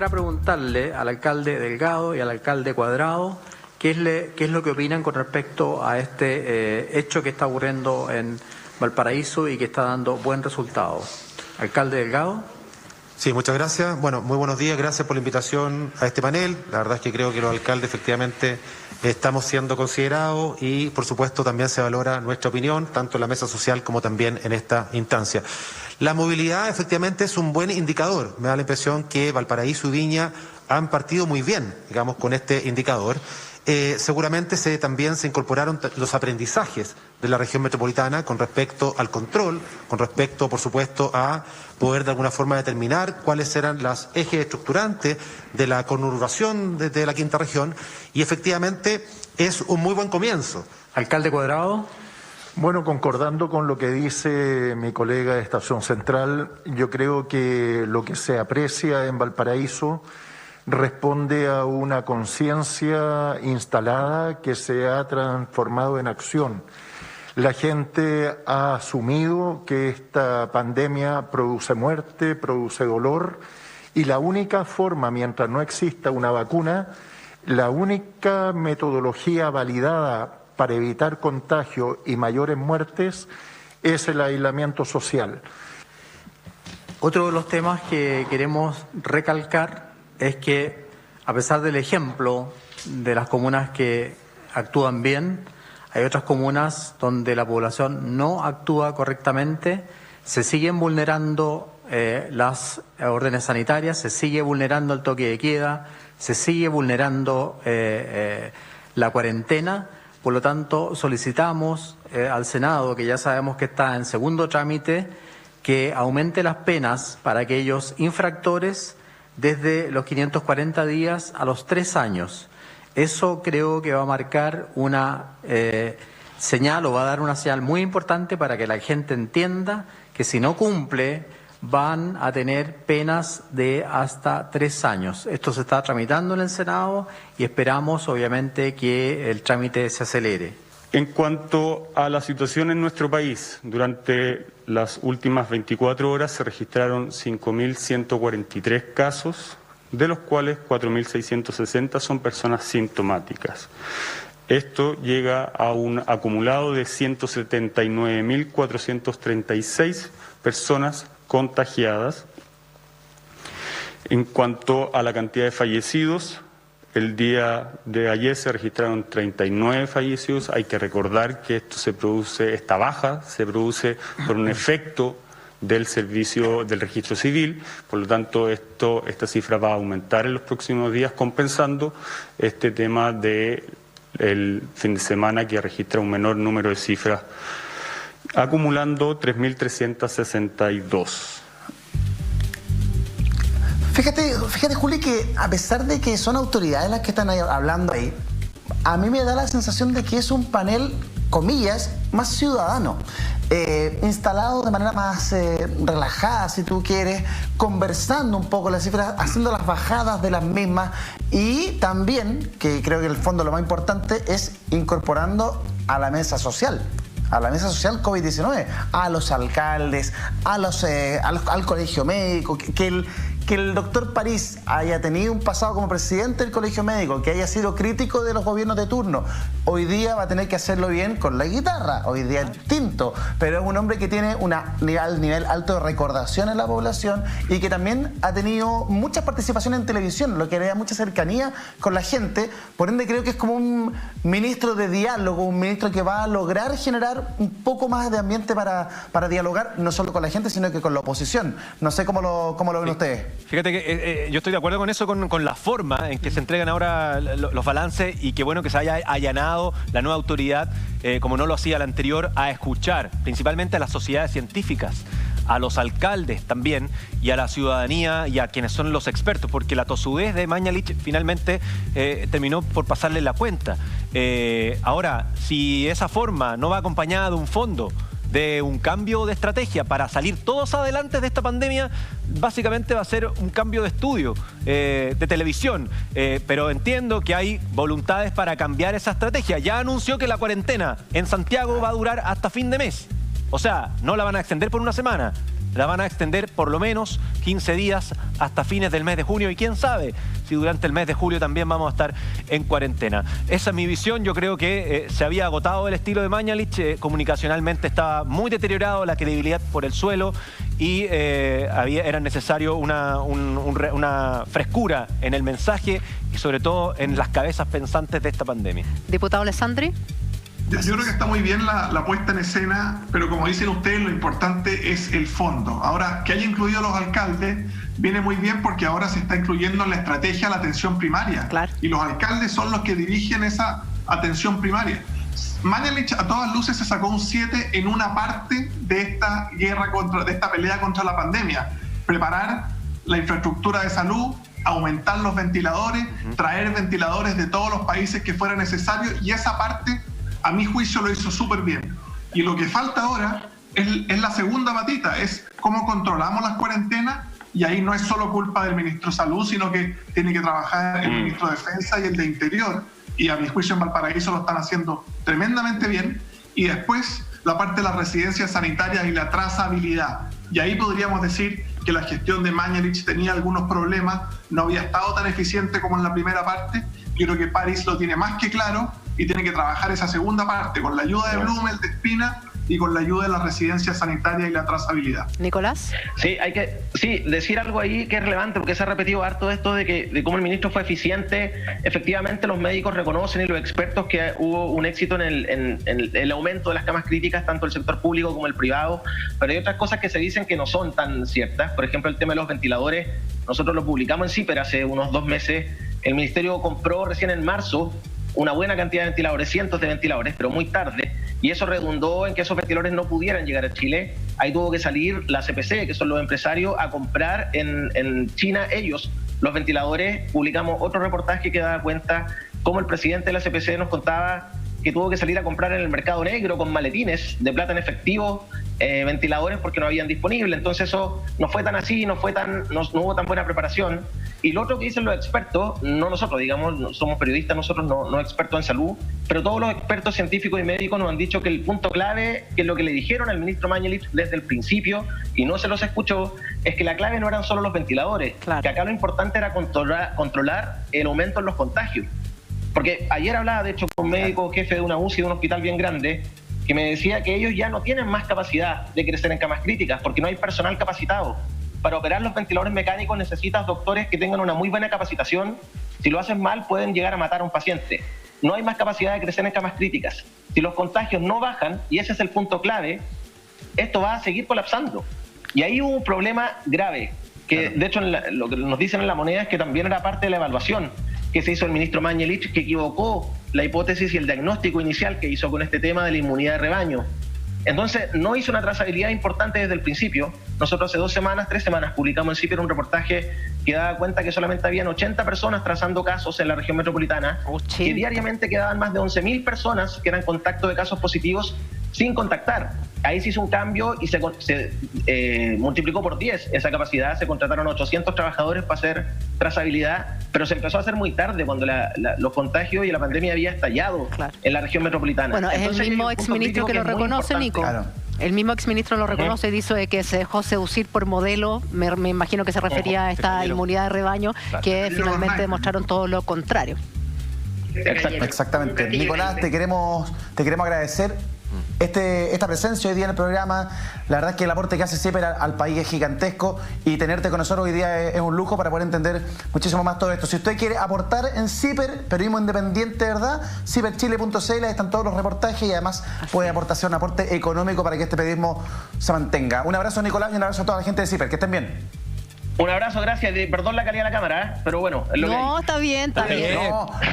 Quisiera preguntarle al alcalde Delgado y al alcalde Cuadrado qué es lo que opinan con respecto a este hecho que está ocurriendo en Valparaíso y que está dando buen resultado. Alcalde Delgado. Sí, muchas gracias. Bueno, muy buenos días. Gracias por la invitación a este panel. La verdad es que creo que los alcaldes efectivamente estamos siendo considerados y, por supuesto, también se valora nuestra opinión, tanto en la mesa social como también en esta instancia. La movilidad, efectivamente, es un buen indicador. Me da la impresión que Valparaíso y Viña han partido muy bien, digamos, con este indicador. Seguramente también se incorporaron los aprendizajes de la región metropolitana con respecto al control, con respecto, por supuesto, a poder de alguna forma determinar cuáles eran los ejes estructurantes de la conurbación de la quinta región, y efectivamente es un muy buen comienzo. Alcalde Cuadrado. Bueno, concordando con lo que dice mi colega de Estación Central, yo creo que lo que se aprecia en Valparaíso responde a una conciencia instalada que se ha transformado en acción. La gente ha asumido que esta pandemia produce muerte, produce dolor, y la única forma, mientras no exista una vacuna, la única metodología validada para evitar contagio y mayores muertes es el aislamiento social. Otro de los temas que queremos recalcar es que, a pesar del ejemplo de las comunas que actúan bien, hay otras comunas donde la población no actúa correctamente, se siguen vulnerando las órdenes sanitarias, se sigue vulnerando el toque de queda, se sigue vulnerando la cuarentena. Por lo tanto, solicitamos al Senado, que ya sabemos que está en segundo trámite, que aumente las penas para aquellos infractores desde los 540 días a los 3 años. Eso creo que va a marcar una señal, o va a dar una señal muy importante para que la gente entienda que si no cumple van a tener penas de hasta 3 años. Esto se está tramitando en el Senado y esperamos obviamente que el trámite se acelere. En cuanto a la situación en nuestro país, durante las últimas 24 horas se registraron 5.143 casos, de los cuales 4.660 son personas sintomáticas. Esto llega a un acumulado de 179.436 personas contagiadas. En cuanto a la cantidad de fallecidos, el día de ayer se registraron 39 fallecidos. Hay que recordar que esta baja se produce por un efecto del servicio del registro civil, por lo tanto esta cifra va a aumentar en los próximos días, compensando este tema del fin de semana, que registra un menor número de cifras, acumulando 3.362. Fíjate, Juli, que a pesar de que son autoridades las que están hablando ahí, a mí me da la sensación de que es un panel, comillas, más ciudadano, instalado de manera más relajada, si tú quieres, conversando un poco las cifras, haciendo las bajadas de las mismas, y también, que creo que en el fondo lo más importante, es incorporando a la mesa social. A la mesa social COVID-19, a los alcaldes, al colegio médico, que el doctor París haya tenido un pasado como presidente del colegio médico, que haya sido crítico de los gobiernos de turno, hoy día va a tener que hacerlo bien con la guitarra, hoy día es distinto, pero es un hombre que tiene un nivel alto de recordación en la población y que también ha tenido mucha participación en televisión, lo que le da mucha cercanía con la gente. Por ende creo que es como un ministro de diálogo, un ministro que va a lograr generar un poco más de ambiente para dialogar, no solo con la gente, sino que con la oposición. No sé cómo lo ven ustedes. Fíjate que yo estoy de acuerdo con eso, con la forma en que se entregan ahora los balances, y qué bueno que se haya allanado la nueva autoridad, como no lo hacía la anterior, a escuchar principalmente a las sociedades científicas, a los alcaldes también, y a la ciudadanía y a quienes son los expertos, porque la tosudez de Mañalich finalmente terminó por pasarle la cuenta. Ahora, si esa forma no va acompañada de un fondo, de un cambio de estrategia para salir todos adelante de esta pandemia, básicamente va a ser un cambio de estudio, de televisión. Pero entiendo que hay voluntades para cambiar esa estrategia. Ya anunció que la cuarentena en Santiago va a durar hasta fin de mes. O sea, no la van a extender por una semana. la van a extender por lo menos 15 días hasta fines del mes de junio y quién sabe si durante el mes de julio también vamos a estar en cuarentena. Esa es mi visión. Yo creo que se había agotado el estilo de Mañalich, comunicacionalmente estaba muy deteriorado, la credibilidad por el suelo y era necesario una frescura en el mensaje y sobre todo en las cabezas pensantes de esta pandemia. Diputado Alessandri. Yo creo que está muy bien la puesta en escena, pero como dicen ustedes, lo importante es el fondo. Ahora, que haya incluido a los alcaldes viene muy bien porque ahora se está incluyendo en la estrategia la atención primaria. Claro. Y los alcaldes son los que dirigen esa atención primaria. Mañalich a todas luces se sacó un 7 en una parte de esta de esta pelea contra la pandemia. Preparar la infraestructura de salud, aumentar los ventiladores, traer ventiladores de todos los países que fuera necesario, y esa parte, a mi juicio, lo hizo súper bien. Y lo que falta ahora es la segunda patita, es cómo controlamos las cuarentenas, y ahí no es solo culpa del ministro de Salud, sino que tiene que trabajar el ministro de Defensa y el de Interior, y a mi juicio en Valparaíso lo están haciendo tremendamente bien. Y después la parte de las residencias sanitarias y la trazabilidad. Y ahí podríamos decir que la gestión de Mañalich tenía algunos problemas, no había estado tan eficiente como en la primera parte. Yo creo que París lo tiene más que claro y tiene que trabajar esa segunda parte con la ayuda de Blumel, de Espina y con la ayuda de las residencias sanitarias y la trazabilidad. Nicolás. Sí, hay que decir algo ahí que es relevante, porque se ha repetido harto esto de cómo el ministro fue eficiente. Efectivamente, los médicos reconocen y los expertos que hubo un éxito en el aumento de las camas críticas, tanto el sector público como el privado, pero hay otras cosas que se dicen que no son tan ciertas. Por ejemplo, el tema de los ventiladores, nosotros lo publicamos en CIPER hace unos 2 meses. El ministerio compró recién en marzo una buena cantidad de ventiladores, cientos de ventiladores, pero muy tarde, y eso redundó en que esos ventiladores no pudieran llegar a Chile. Ahí tuvo que salir la CPC, que son los empresarios, a comprar en China ellos los ventiladores. Publicamos otro reportaje que daba cuenta cómo el presidente de la CPC nos contaba que tuvo que salir a comprar en el mercado negro con maletines de plata en efectivo ventiladores porque no habían disponible. Entonces eso no fue tan así, no hubo tan buena preparación. Y lo otro que dicen los expertos, no nosotros, digamos, no somos periodistas, nosotros no expertos en salud, pero todos los expertos científicos y médicos nos han dicho que el punto clave, que es lo que le dijeron al ministro Mañalich desde el principio, y no se los escuchó, es que la clave no eran solo los ventiladores, claro, que acá lo importante era controlar el aumento en los contagios. Porque ayer hablaba, de hecho, con un médico jefe de una UCI de un hospital bien grande, que me decía que ellos ya no tienen más capacidad de crecer en camas críticas, porque no hay personal capacitado. Para operar los ventiladores mecánicos necesitas doctores que tengan una muy buena capacitación. Si lo hacen mal, pueden llegar a matar a un paciente. No hay más capacidad de crecer en camas críticas. Si los contagios no bajan, y ese es el punto clave, esto va a seguir colapsando. Y ahí hubo un problema grave, que de hecho lo que nos dicen en La Moneda es que también era parte de la evaluación que se hizo el ministro Mañalich, que equivocó la hipótesis y el diagnóstico inicial que hizo con este tema de la inmunidad de rebaño. Entonces, no hizo una trazabilidad importante desde el principio. Nosotros hace 3 semanas, publicamos en CIPER un reportaje que daba cuenta que solamente habían 80 personas trazando casos en la región metropolitana, 80. Que diariamente quedaban más de 11.000 personas que eran contacto de casos positivos sin contactar. Ahí se hizo un cambio y se multiplicó por 10 esa capacidad. Se contrataron 800 trabajadores para hacer trazabilidad, pero se empezó a hacer muy tarde, cuando los contagios y la pandemia había estallado, claro, en la región metropolitana. Bueno, entonces, es el mismo exministro que lo reconoce, Nico. Claro. El mismo exministro lo reconoce y dice que se dejó seducir por modelo. Me imagino que se refería a esta inmunidad de rebaño, claro, que finalmente demostraron todo lo contrario. Exactamente. Nicolás, te queremos agradecer esta presencia hoy día en el programa. La verdad es que el aporte que hace CIPER al país es gigantesco, y tenerte con nosotros hoy día es un lujo para poder entender muchísimo más todo esto. Si usted quiere aportar en CIPER, periodismo independiente, ¿verdad? CIPERchile.cl, ahí están todos los reportajes, y además puede hacer un aporte económico para que este periodismo se mantenga. Un abrazo, Nicolás, y un abrazo a toda la gente de CIPER. Que estén bien. Un abrazo, gracias. Perdón la calidad de la cámara, pero bueno, es lo que hay. No, está bien, está bien. No.